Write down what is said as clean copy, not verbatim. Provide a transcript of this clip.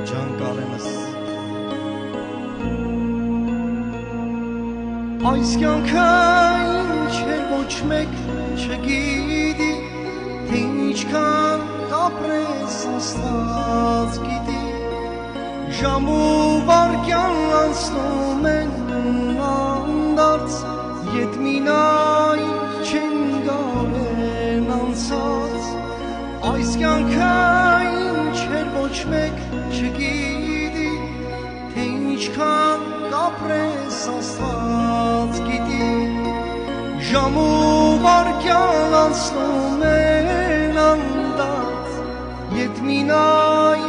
ջանկալենս Այս կյանքը ինչ էր ոչ մեկ չգիտի Թե ինչքան կապրես Աստված գիտի Ժամ ու վայրկյան անցնում են անդարձ Ետ մինայր չեն գալեն անցած Այս կյանքը ինչ էր ոչ մեկ չգիտի Թե ինչքան կապրես Աստված գիտի Ժամ ու վայրկյան անցնում են անդարձ Ետ մինայր